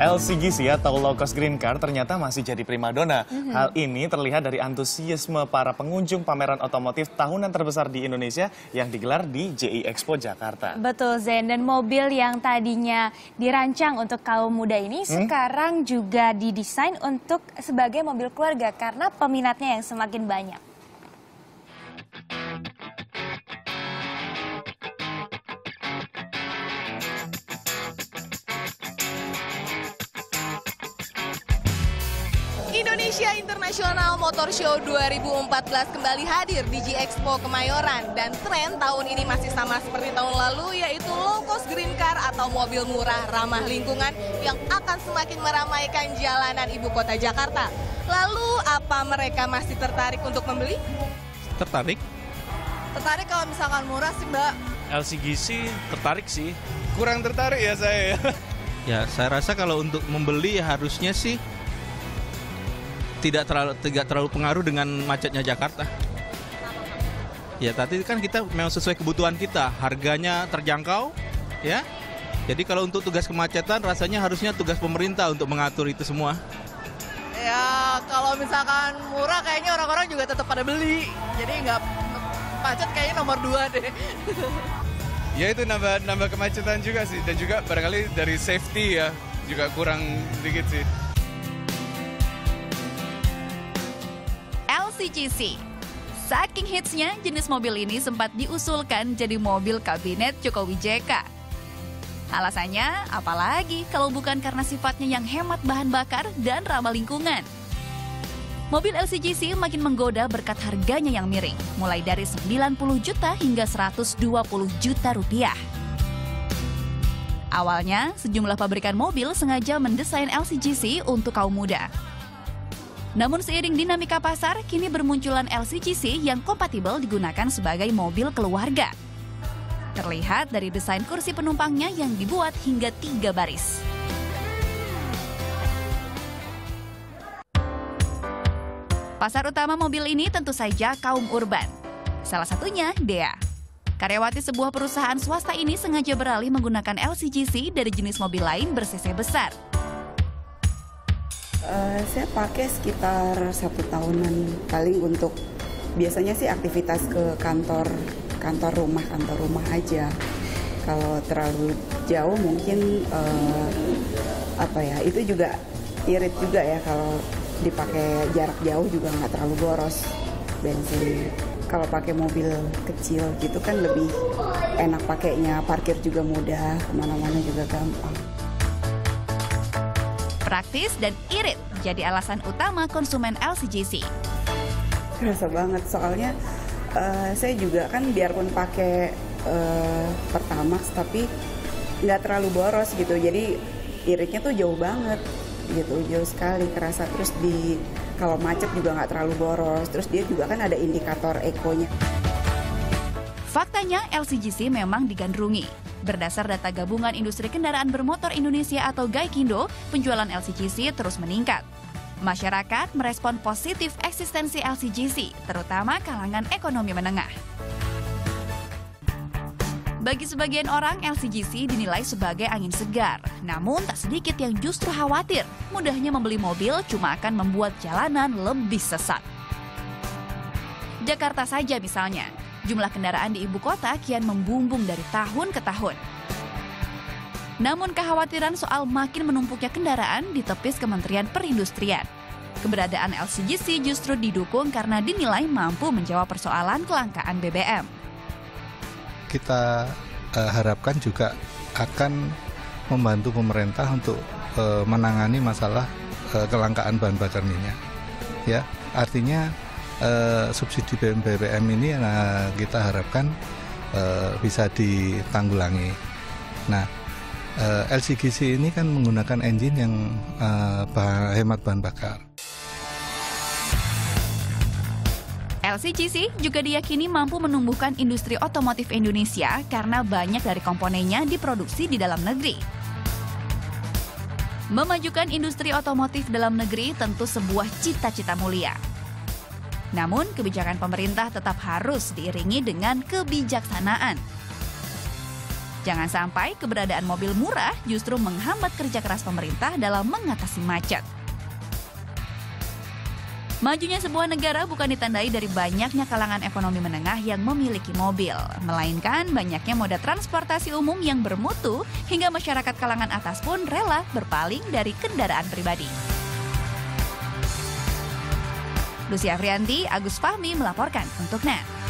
LCGC atau Low Cost Green Car ternyata masih jadi primadona. Hal ini terlihat dari antusiasme para pengunjung pameran otomotif tahunan terbesar di Indonesia yang digelar di JI Expo Jakarta. Betul, Zen. Dan mobil yang tadinya dirancang untuk kaum muda ini sekarang juga didesain untuk sebagai mobil keluarga karena peminatnya yang semakin banyak. Indonesia International Motor Show 2014 kembali hadir di JI Expo Kemayoran dan tren tahun ini masih sama seperti tahun lalu, yaitu low cost green car atau mobil murah ramah lingkungan yang akan semakin meramaikan jalanan ibu kota Jakarta. Lalu apa mereka masih tertarik untuk membeli? Tertarik? Tertarik kalau misalkan murah sih, Mbak. LCGC tertarik sih. Kurang tertarik ya saya. Ya, saya rasa kalau untuk membeli harusnya sih tidak terlalu pengaruh dengan macetnya Jakarta. Ya, tadi kan kita memang sesuai kebutuhan kita, harganya terjangkau, ya. Jadi kalau untuk tugas kemacetan rasanya harusnya tugas pemerintah untuk mengatur itu semua. Ya, kalau misalkan murah kayaknya orang-orang juga tetap pada beli. Jadi nggak macet kayaknya nomor 2 deh. Ya itu nambah kemacetan juga sih, dan juga barangkali dari safety ya juga kurang dikit sih. LCGC. Saking hitsnya, jenis mobil ini sempat diusulkan jadi mobil kabinet Jokowi JK. Alasannya, apalagi kalau bukan karena sifatnya yang hemat bahan bakar dan ramah lingkungan. Mobil LCGC makin menggoda berkat harganya yang miring, mulai dari 90 juta hingga 120 juta rupiah. Awalnya, sejumlah pabrikan mobil sengaja mendesain LCGC untuk kaum muda. Namun seiring dinamika pasar, kini bermunculan LCGC yang kompatibel digunakan sebagai mobil keluarga. Terlihat dari desain kursi penumpangnya yang dibuat hingga 3 baris. Pasar utama mobil ini tentu saja kaum urban. Salah satunya Dea. Karyawati sebuah perusahaan swasta ini sengaja beralih menggunakan LCGC dari jenis mobil lain ber-cc besar. Saya pakai sekitar 1 tahunan paling untuk biasanya sih aktivitas ke kantor rumah aja. Kalau terlalu jauh mungkin itu juga irit juga ya, kalau dipakai jarak jauh juga nggak terlalu boros bensin. Kalau pakai mobil kecil gitu kan lebih enak pakainya, parkir juga mudah, kemana-mana juga gampang. Praktis dan irit jadi alasan utama konsumen LCGC. Kerasa banget, soalnya saya juga kan biarpun pakai Pertamax tapi nggak terlalu boros gitu, jadi iritnya tuh jauh banget gitu, jauh sekali kerasa. Terus kalau macet juga nggak terlalu boros, terus dia juga kan ada indikator ekonya. Faktanya LCGC memang digandrungi. Berdasar data Gabungan Industri Kendaraan Bermotor Indonesia atau GAIKINDO, penjualan LCGC terus meningkat. Masyarakat merespon positif eksistensi LCGC, terutama kalangan ekonomi menengah. Bagi sebagian orang, LCGC dinilai sebagai angin segar. Namun tak sedikit yang justru khawatir, mudahnya membeli mobil cuma akan membuat jalanan lebih sesat. Jakarta saja misalnya, jumlah kendaraan di ibu kota kian membumbung dari tahun ke tahun. Namun kekhawatiran soal makin menumpuknya kendaraan ditepis Kementerian Perindustrian. Keberadaan LCGC justru didukung karena dinilai mampu menjawab persoalan kelangkaan BBM. Kita harapkan juga akan membantu pemerintah untuk menangani masalah kelangkaan bahan bakar minyak. Ya, artinya subsidi BBM ini kita harapkan bisa ditanggulangi. Nah, LCGC ini kan menggunakan engine yang hemat bahan bakar. LCGC juga diyakini mampu menumbuhkan industri otomotif Indonesia karena banyak dari komponennya diproduksi di dalam negeri. Memajukan industri otomotif dalam negeri tentu sebuah cita-cita mulia. Namun, kebijakan pemerintah tetap harus diiringi dengan kebijaksanaan. Jangan sampai keberadaan mobil murah justru menghambat kerja keras pemerintah dalam mengatasi macet. Majunya sebuah negara bukan ditandai dari banyaknya kalangan ekonomi menengah yang memiliki mobil, melainkan banyaknya moda transportasi umum yang bermutu hingga masyarakat kalangan atas pun rela berpaling dari kendaraan pribadi. Lucia Afrianti, Agus Fahmi melaporkan untuk NET.